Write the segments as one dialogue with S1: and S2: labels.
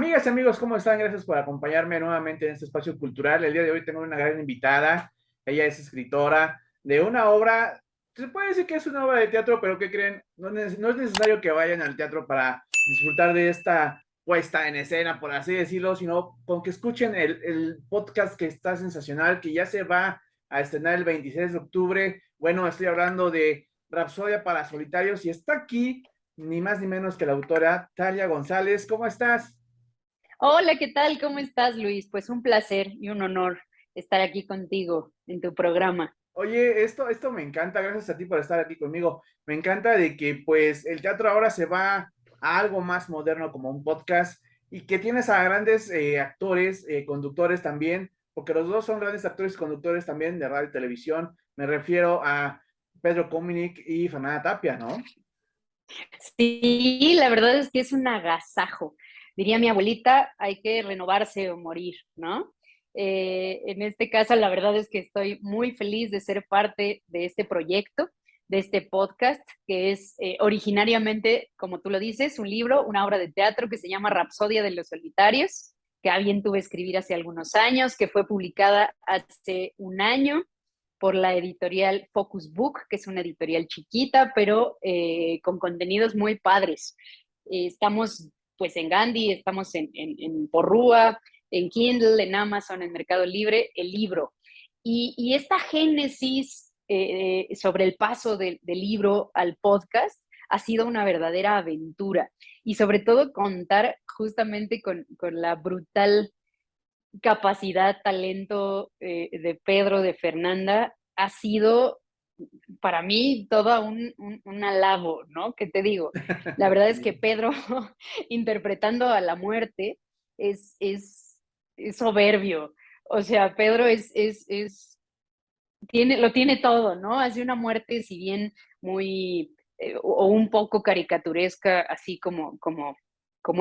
S1: Amigas y amigos, ¿cómo están? Gracias por acompañarme nuevamente en este espacio cultural. El día de hoy tengo una gran invitada. Ella es escritora de una obra, se puede decir que es una obra de teatro, pero ¿qué creen? No es necesario que vayan al teatro para disfrutar de esta puesta en escena, por así decirlo, sino con que escuchen el podcast que está sensacional, que ya se va a estrenar el 26 de octubre. Bueno, estoy hablando de Rapsodia para Solitarios y está aquí ni más ni menos que la autora Talia González. ¿Cómo estás?
S2: Hola, ¿qué tal? ¿Cómo estás, Luis? Pues un placer y un honor estar aquí contigo en tu programa.
S1: Oye, esto me encanta, gracias a ti por estar aquí conmigo. Me encanta de que pues el teatro ahora se va a algo más moderno como un podcast y que tienes a grandes actores, conductores también, porque los dos son grandes actores y conductores también de radio y televisión. Me refiero a Pedro Cominic y Fernanda Tapia, ¿no?
S2: Sí, la verdad es que es un agasajo. Diría mi abuelita, hay que renovarse o morir, ¿no? En este caso, la verdad es que estoy muy feliz de ser parte de este proyecto, de este podcast, que es originariamente, como tú lo dices, un libro, una obra de teatro que se llama Rapsodia de los Solitarios, que a bien tuve escribir hace algunos años, que fue publicada hace un año por la editorial Focus Book, que es una editorial chiquita, pero con contenidos muy padres. Estamos pues en Gandhi, estamos en Porrúa, en Kindle, en Amazon, en Mercado Libre, el libro. Y esta génesis sobre el paso del libro al podcast ha sido una verdadera aventura. Y sobre todo contar justamente con la brutal capacidad, talento de Pedro, de Fernanda, ha sido para mí todo un halago, ¿no? ¿Qué te digo? La verdad es que
S1: Sí.
S2: Pedro, interpretando a la muerte, es, es, es soberbio. O sea, Pedro lo tiene todo, ¿no? Hace una muerte, si bien muy, o un poco caricaturesca, así como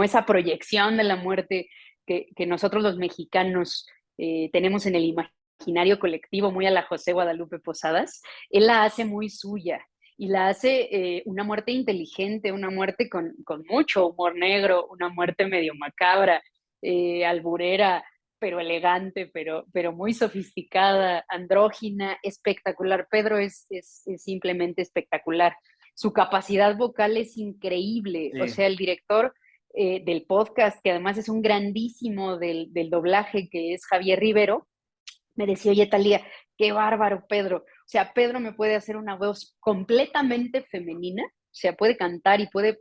S2: esa proyección de la muerte que nosotros los mexicanos tenemos en el imaginario colectivo, muy a la José Guadalupe Posadas, él la hace muy suya y la hace una muerte inteligente, una muerte con mucho humor negro, una muerte medio macabra, alburera, pero elegante, pero muy sofisticada, andrógina, espectacular. Pedro es simplemente espectacular. Su capacidad vocal es increíble. O
S1: Sí.
S2: sea, el director del podcast, que además es un grandísimo del doblaje, que es Javier Rivero, me decía, oye, Talía, qué bárbaro, Pedro. O sea, Pedro me puede hacer una voz completamente femenina, o sea, puede cantar y puede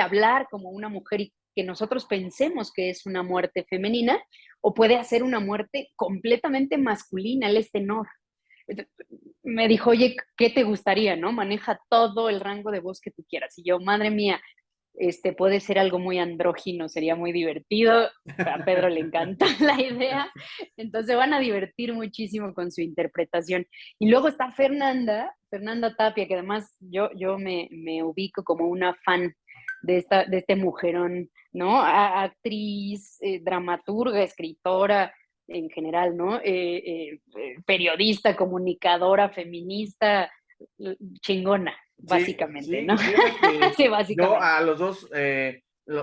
S2: hablar como una mujer y que nosotros pensemos que es una muerte femenina, o puede hacer una muerte completamente masculina, él es tenor. Me dijo, oye, ¿qué te gustaría, no? Maneja todo el rango de voz que tú quieras. Y yo, madre mía, puede ser algo muy andrógino, sería muy divertido. A Pedro le encanta la idea, entonces van a divertir muchísimo con su interpretación. Y luego está Fernanda Tapia, que además yo me ubico como una fan de este mujerón, ¿no? Actriz, dramaturga, escritora en general, ¿no? Periodista, comunicadora, feminista, chingona,
S1: Sí,
S2: básicamente,
S1: sí,
S2: ¿no?
S1: y fíjate que
S2: Sí,
S1: yo
S2: básicamente.
S1: a los dos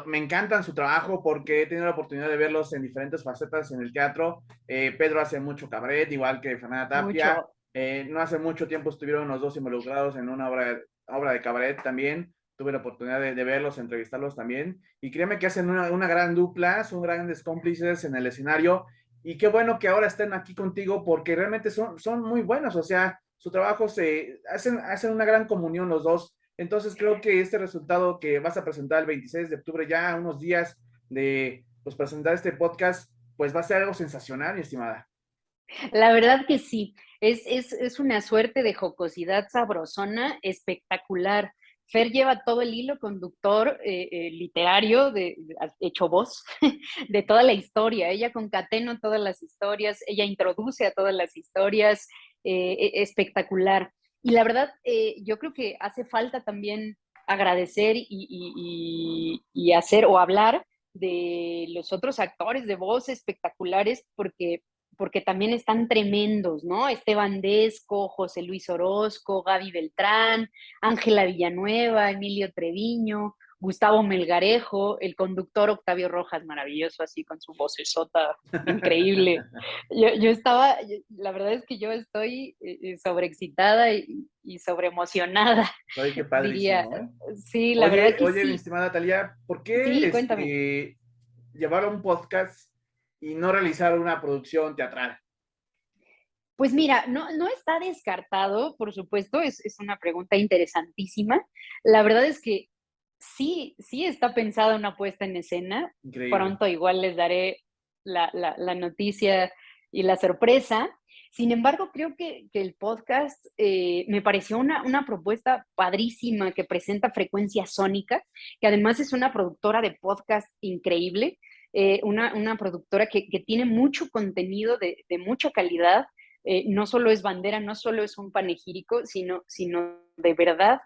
S1: me encantan su trabajo porque he tenido la oportunidad de verlos en diferentes facetas en el teatro. Pedro hace mucho cabaret, igual que Fernanda Tapia.
S2: Mucho.
S1: No hace mucho tiempo estuvieron los dos involucrados en una obra de cabaret también. Tuve la oportunidad de verlos, entrevistarlos también. Y créeme que hacen una gran dupla, son grandes cómplices en el escenario. Y qué bueno que ahora estén aquí contigo porque realmente son muy buenos. O sea, su trabajo hacen una gran comunión los dos. Entonces creo que este resultado que vas a presentar el 26 de octubre, ya unos días de pues, presentar este podcast, pues va a ser algo sensacional, mi estimada.
S2: La verdad que sí, es una suerte de jocosidad sabrosona espectacular. Fer lleva todo el hilo conductor literario, hecho voz, de toda la historia. Ella concatena todas las historias, ella introduce a todas las historias, espectacular. Y la verdad, yo creo que hace falta también agradecer y hacer o hablar de los otros actores de voz espectaculares, porque también están tremendos, ¿no? Esteban Desco, José Luis Orozco, Gaby Beltrán, Ángela Villanueva, Emilio Treviño. Gustavo Melgarejo, el conductor Octavio Rojas, maravilloso, así con su vocesota increíble. La verdad es que yo estoy sobreexcitada y sobreemocionada,
S1: Oye, qué
S2: diría.
S1: padrísimo, ¿eh?
S2: Sí, la verdad
S1: Oye,
S2: que
S1: oye, mi
S2: sí.
S1: estimada Talia, ¿por qué
S2: Sí, cuéntame.
S1: llevar un podcast y no realizar una producción teatral?
S2: Pues mira, no está descartado, por supuesto, es una pregunta interesantísima. La verdad es que sí está pensada una puesta en escena.
S1: Increíble.
S2: Pronto igual les daré la noticia y la sorpresa. Sin embargo, creo que el podcast me pareció una propuesta padrísima que presenta Frecuencia Sónica, que además es una productora de podcast increíble, una productora que tiene mucho contenido de mucha calidad. No solo es bandera, no solo es un panegírico, sino de verdad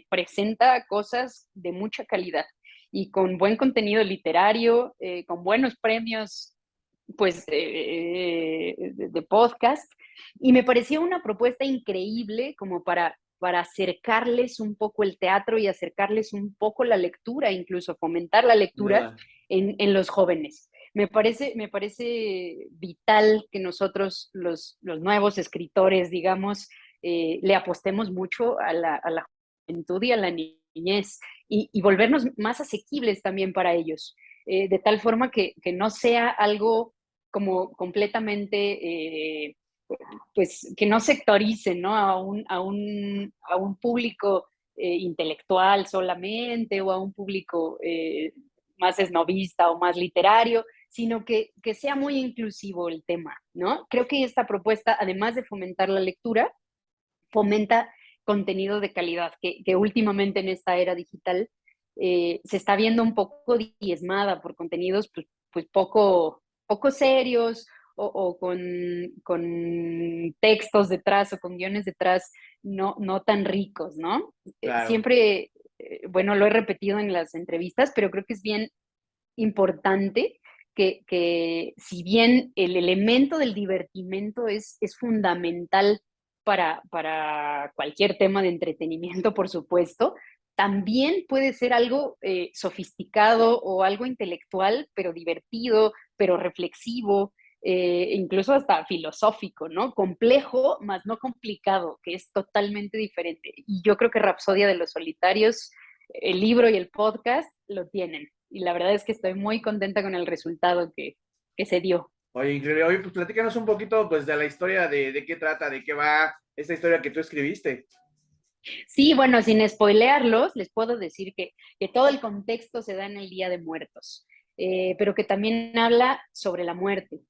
S2: presenta cosas de mucha calidad y con buen contenido literario, con buenos premios pues de podcast. Y me pareció una propuesta increíble como para acercarles un poco el teatro y acercarles un poco la lectura, incluso fomentar la
S1: Sin
S2: lectura
S1: duda.
S2: en los jóvenes. Me parece vital que nosotros, los nuevos escritores, digamos, le apostemos mucho a la juventud y a la niñez y volvernos más asequibles también para ellos, de tal forma que no sea algo como completamente, pues, que no sectorice, ¿no? A un público intelectual solamente o a un público más esnovista o más literario, sino que sea muy inclusivo el tema, ¿no? Creo que esta propuesta, además de fomentar la lectura, fomenta contenido de calidad, que últimamente en esta era digital se está viendo un poco diezmada por contenidos pues poco serios o con textos detrás o con guiones detrás no tan ricos, ¿no?
S1: Claro.
S2: Siempre, bueno, lo he repetido en las entrevistas, pero creo que es bien importante que si bien el elemento del divertimento es fundamental para cualquier tema de entretenimiento, por supuesto, también puede ser algo sofisticado o algo intelectual, pero divertido, pero reflexivo, incluso hasta filosófico, ¿no? Complejo, más no complicado, que es totalmente diferente. Y yo creo que Rapsodia de los Solitarios, el libro y el podcast lo tienen. Y la verdad es que estoy muy contenta con el resultado que se dio.
S1: Oye, increíble. Oye, pues platícanos un poquito, pues, de la historia de qué trata, de qué va esta historia que tú escribiste.
S2: Sí, bueno, sin spoilearlos, les puedo decir que todo el contexto se da en el Día de Muertos, pero que también habla sobre la muerte,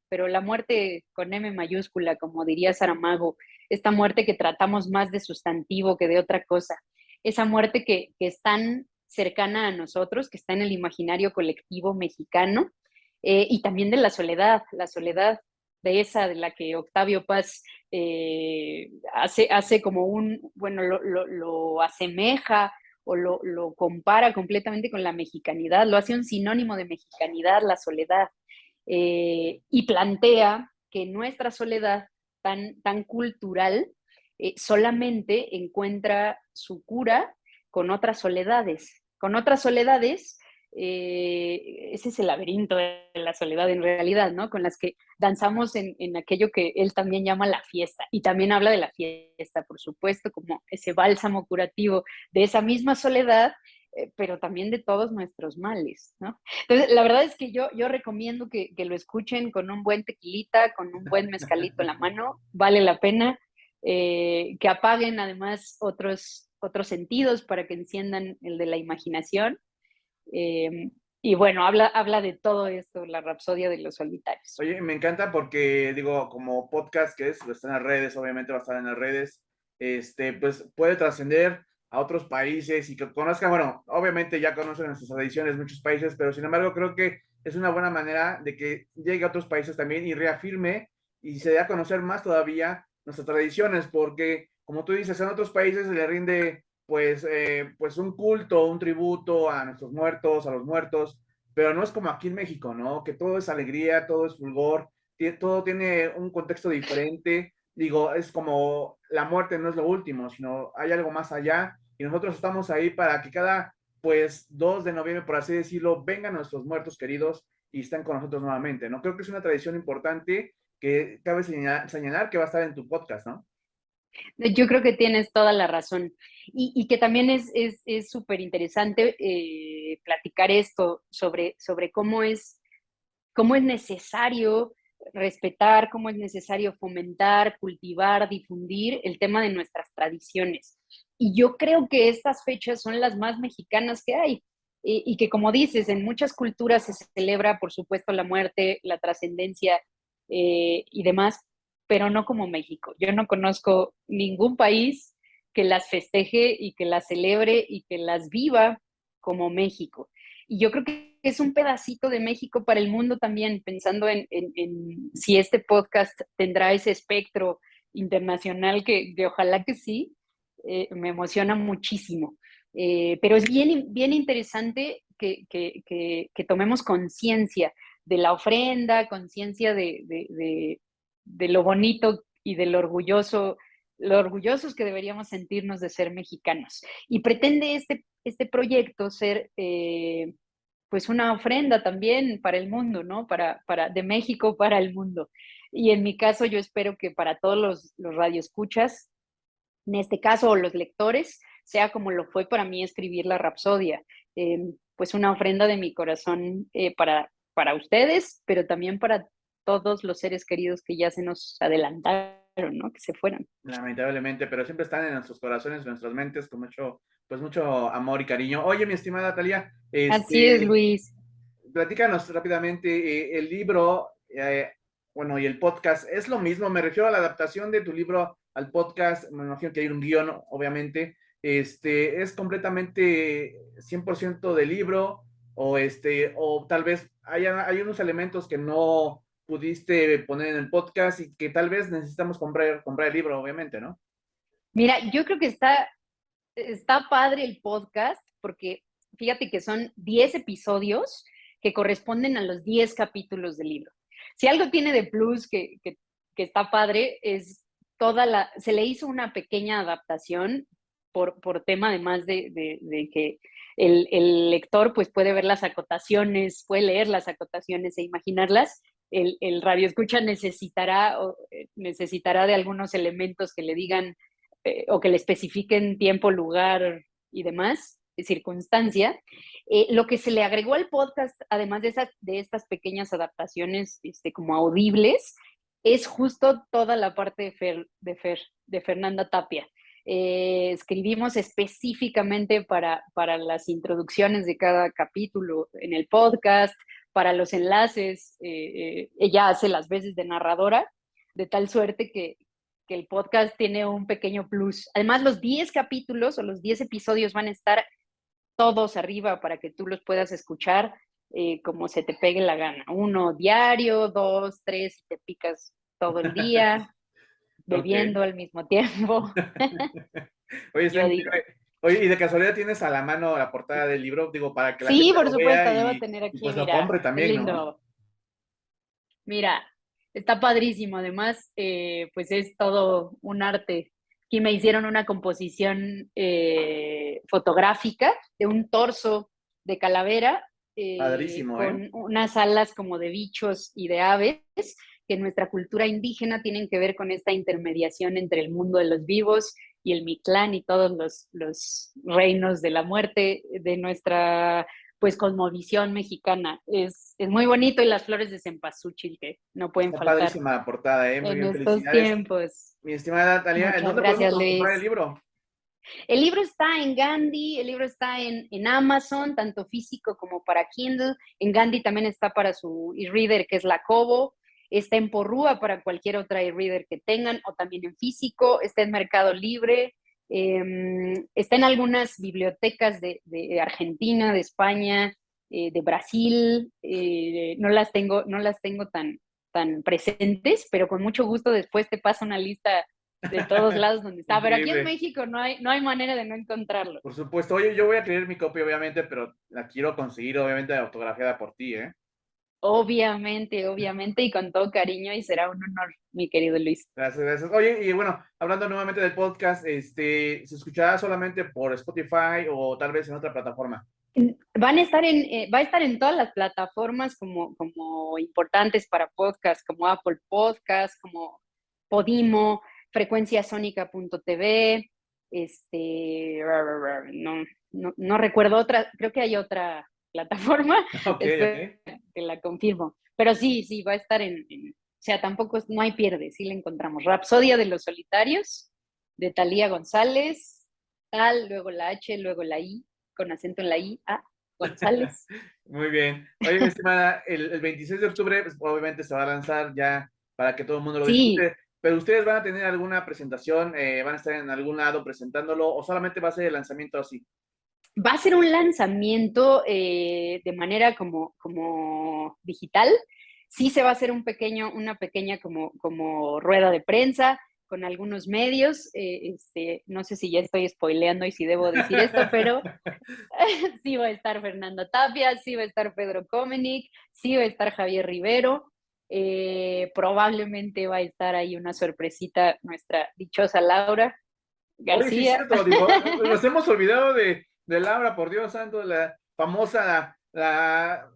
S2: pero la muerte con M mayúscula, como diría Saramago, esta muerte que tratamos más de sustantivo que de otra cosa, esa muerte que es tan cercana a nosotros, que está en el imaginario colectivo mexicano, y también de la soledad de esa de la que Octavio Paz hace como bueno, lo asemeja o lo compara completamente con la mexicanidad, lo hace un sinónimo de mexicanidad, la soledad, y plantea que nuestra soledad tan cultural solamente encuentra su cura con otras soledades, ese es el laberinto de la soledad en realidad, ¿no? Con las que danzamos en aquello que él también llama la fiesta. Y también habla de la fiesta, por supuesto, como ese bálsamo curativo de esa misma soledad, pero también de todos nuestros males, ¿no? Entonces, la verdad es que yo recomiendo que lo escuchen con un buen tequilita, con un buen mezcalito en la mano, vale la pena, que apaguen además otros sentidos para que enciendan el de la imaginación. Eh, y bueno, habla de todo esto, la Rapsodia de los Solitarios.
S1: Oye, me encanta porque, digo, como podcast que es, pues, está en las redes, obviamente va a estar en las redes, pues puede trascender a otros países y que conozcan, bueno, obviamente ya conocen nuestras tradiciones muchos países, pero sin embargo creo que es una buena manera de que llegue a otros países también y reafirme y se dé a conocer más todavía nuestras tradiciones, porque como tú dices, en otros países se le rinde pues un culto, un tributo a nuestros muertos, a los muertos, pero no es como aquí en México, ¿no? Que todo es alegría, todo es fulgor, todo tiene un contexto diferente. Digo, es como la muerte no es lo último, sino hay algo más allá y nosotros estamos ahí para que cada, pues, 2 de noviembre, por así decirlo, vengan nuestros muertos queridos y estén con nosotros nuevamente, ¿no? Creo que es una tradición importante que cabe señalar que va a estar en tu podcast, ¿no?
S2: Yo creo que tienes toda la razón. Y que también es súper interesante platicar esto sobre cómo es necesario respetar, cómo es necesario fomentar, cultivar, difundir el tema de nuestras tradiciones. Y yo creo que estas fechas son las más mexicanas que hay. Y que como dices, en muchas culturas se celebra, por supuesto, la muerte, la trascendencia y demás, pero no como México. Yo no conozco ningún país que las festeje y que las celebre y que las viva como México. Y yo creo que es un pedacito de México para el mundo también, pensando en si este podcast tendrá ese espectro internacional que ojalá que sí, me emociona muchísimo. Pero es bien interesante que tomemos conciencia de la ofrenda, conciencia de lo bonito y de lo orgullosos que deberíamos sentirnos de ser mexicanos. Y pretende este proyecto ser pues una ofrenda también para el mundo, ¿no? De México para el mundo. Y en mi caso yo espero que para todos los radioescuchas, en este caso, o los lectores, sea como lo fue para mí escribir la Rapsodia, pues una ofrenda de mi corazón para ustedes, pero también para todos los seres queridos que ya se nos adelantaron, ¿no? Que se fueron.
S1: Lamentablemente, pero siempre están en nuestros corazones, en nuestras mentes, con mucho, pues mucho amor y cariño. Oye, mi estimada Talia,
S2: Así es, Luis.
S1: platícanos rápidamente, el libro, bueno, y el podcast, ¿es lo mismo? Me refiero a la adaptación de tu libro al podcast, me imagino que hay un guión, obviamente, ¿es completamente 100% del libro? O tal vez hay unos elementos que no pudiste poner en el podcast y que tal vez necesitamos comprar el libro, obviamente, ¿no?
S2: Mira, yo creo que está padre el podcast porque fíjate que son 10 episodios que corresponden a los 10 capítulos del libro. Si algo tiene de plus que está padre es se le hizo una pequeña adaptación por tema además de que el lector pues puede ver las acotaciones, puede leer las acotaciones e imaginarlas. El radio escucha necesitará de algunos elementos que le digan o que le especifiquen tiempo, lugar y demás, circunstancia. Lo que se le agregó al podcast, además de estas pequeñas adaptaciones como audibles, es justo toda la parte de Fernanda Tapia. Escribimos específicamente para las introducciones de cada capítulo en el podcast, para los enlaces. Ella hace las veces de narradora, de tal suerte que el podcast tiene un pequeño plus. Además, los 10 capítulos o los 10 episodios van a estar todos arriba para que tú los puedas escuchar como se te pegue la gana. Uno diario, dos, tres, y te picas todo el día,
S1: Ok.
S2: bebiendo al mismo tiempo.
S1: Oye, está
S2: Yo digo.
S1: increíble. Oye, y de casualidad tienes a la mano la portada del libro, digo, para que la
S2: Sí,
S1: gente
S2: por
S1: lo
S2: supuesto,
S1: vea
S2: debo
S1: y,
S2: tener
S1: y
S2: aquí,
S1: pues lo
S2: mira,
S1: compre
S2: qué
S1: también, ¿no?
S2: lindo. Mira, está padrísimo. Además, pues es todo un arte. Aquí me hicieron una composición fotográfica de un torso de calavera
S1: Padrísimo, ¿eh?
S2: con unas alas como de bichos y de aves que en nuestra cultura indígena tienen que ver con esta intermediación entre el mundo de los vivos y el Mictlán y todos los reinos de la muerte de nuestra pues cosmovisión mexicana. Es muy bonito y las flores de cempasúchil que no pueden
S1: Está
S2: faltar
S1: padrísima la portada, ¿eh? Muy
S2: en
S1: bien,
S2: estos
S1: felicidades.
S2: tiempos.
S1: Mi estimada Talia, ¿en
S2: Muchas
S1: dónde podemos
S2: gracias,
S1: comprar el
S2: Luis.
S1: libro?
S2: El libro está en Gandhi, el libro está en Amazon, tanto físico como para Kindle. En Gandhi también está para su e-reader, que es la Kobo. Está en Porrúa para cualquier otra e-reader que tengan, o también en físico. Está en Mercado Libre. Está en algunas bibliotecas de Argentina, de España, de Brasil. No las tengo tan presentes, pero con mucho gusto después te paso una lista de todos lados donde está. Pero aquí en
S1: Increíble.
S2: México no hay manera de no encontrarlo.
S1: Por supuesto. Oye, yo voy a tener mi copia, obviamente, pero la quiero conseguir, obviamente, autografiada por ti, ¿eh?
S2: Obviamente, obviamente, y con todo cariño, y será un honor, mi querido Luis.
S1: Gracias, gracias. Oye, y bueno, hablando nuevamente del podcast, ¿se escuchará solamente por Spotify o tal vez en otra plataforma?
S2: Va a estar en todas las plataformas como importantes para podcast, como Apple Podcast, como Podimo, frecuenciasónica.tv, no recuerdo otra, creo que hay otra plataforma,
S1: Ok, ok.
S2: después te la confirmo, pero sí, sí, va a estar o sea, tampoco, no hay pierde, sí la encontramos. Rapsodia de los Solitarios, de Talía González, tal, luego la H, luego la I, con acento en la I, A, González.
S1: Muy bien. Oye, mi estimada, el 26 de octubre, pues, obviamente se va a lanzar ya para que todo el mundo lo
S2: Sí,
S1: disfrute, pero ustedes van a tener alguna presentación, van a estar en algún lado presentándolo o solamente va a ser el lanzamiento así.
S2: va a ser un lanzamiento de manera como digital. Sí se va a hacer una pequeña como rueda de prensa con algunos medios. No sé si ya estoy spoileando y si debo decir esto, pero sí va a estar Fernanda Tapia, sí va a estar Pedro Comenic, sí va a estar Javier Rivero. Probablemente va a estar ahí una sorpresita nuestra dichosa Laura
S1: Oye, sí es
S2: García.
S1: cierto, digo, nos hemos olvidado de Laura, por Dios santo, la famosa, la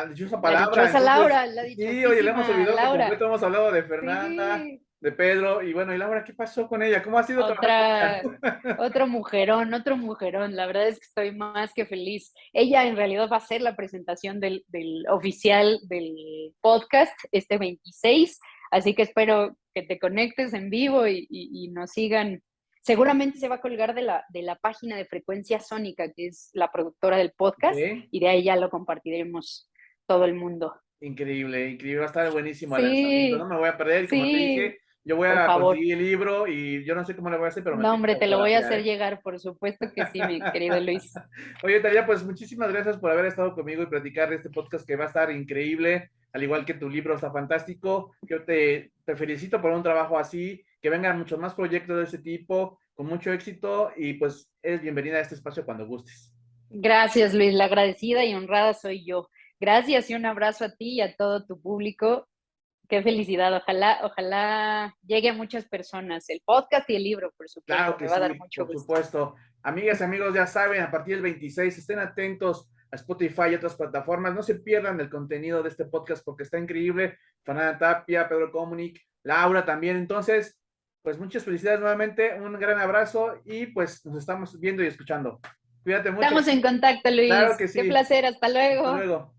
S1: dichosa
S2: La
S1: palabra.
S2: dichosa
S1: Entonces,
S2: Laura, la
S1: sí, oye, le hemos
S2: dichosísima
S1: olvidado por
S2: Laura.
S1: completo, hemos hablado de Fernanda,
S2: Sí,
S1: de Pedro, y bueno, ¿y Laura qué pasó con ella? ¿Cómo ha sido trabajar con ella?
S2: otra, otro mujerón, otro mujerón. La verdad es que estoy más que feliz. Ella en realidad va a ser la presentación del oficial del podcast este 26, así que espero que te conectes en vivo y nos sigan. Seguramente se va a colgar de la página de Frecuencia Sónica, que es la productora del podcast,
S1: Ok.
S2: y de ahí ya lo compartiremos todo el mundo.
S1: Increíble, increíble, va a estar buenísimo el lanzamiento, no
S2: Sí,
S1: me voy a perder y como te
S2: sí,
S1: dije, yo voy
S2: por
S1: a
S2: favor.
S1: conseguir el libro y yo no sé cómo le voy a hacer, pero me
S2: No,
S1: tiene que
S2: hombre, te lo voy a
S1: autografiar,
S2: hacer
S1: ¿eh?
S2: llegar, por supuesto que sí, mi querido Luis.
S1: Oye, Talia, pues muchísimas gracias por haber estado conmigo y platicar de este podcast que va a estar increíble, al igual que tu libro está fantástico. Yo te felicito por un trabajo así, que vengan muchos más proyectos de ese tipo, con mucho éxito y pues eres bienvenida a este espacio cuando gustes.
S2: Gracias, Luis. La agradecida y honrada soy yo. Gracias y un abrazo a ti y a todo tu público. Qué felicidad. Ojalá llegue a muchas personas el podcast y el libro, por
S1: Claro
S2: supuesto.
S1: que
S2: Me va a dar
S1: sí,
S2: mucho
S1: por
S2: gusto.
S1: supuesto. Amigas y amigos, ya saben, a partir del 26 estén atentos a Spotify y otras plataformas. No se pierdan el contenido de este podcast porque está increíble. Fernanda Tapia, Pedro Comunic, Laura también. Entonces, pues muchas felicidades nuevamente, un gran abrazo y pues nos estamos viendo y escuchando. Cuídate mucho.
S2: Estamos en contacto,
S1: Claro
S2: Luis.
S1: que
S2: Qué
S1: sí.
S2: placer. Hasta
S1: Hasta
S2: luego.
S1: luego.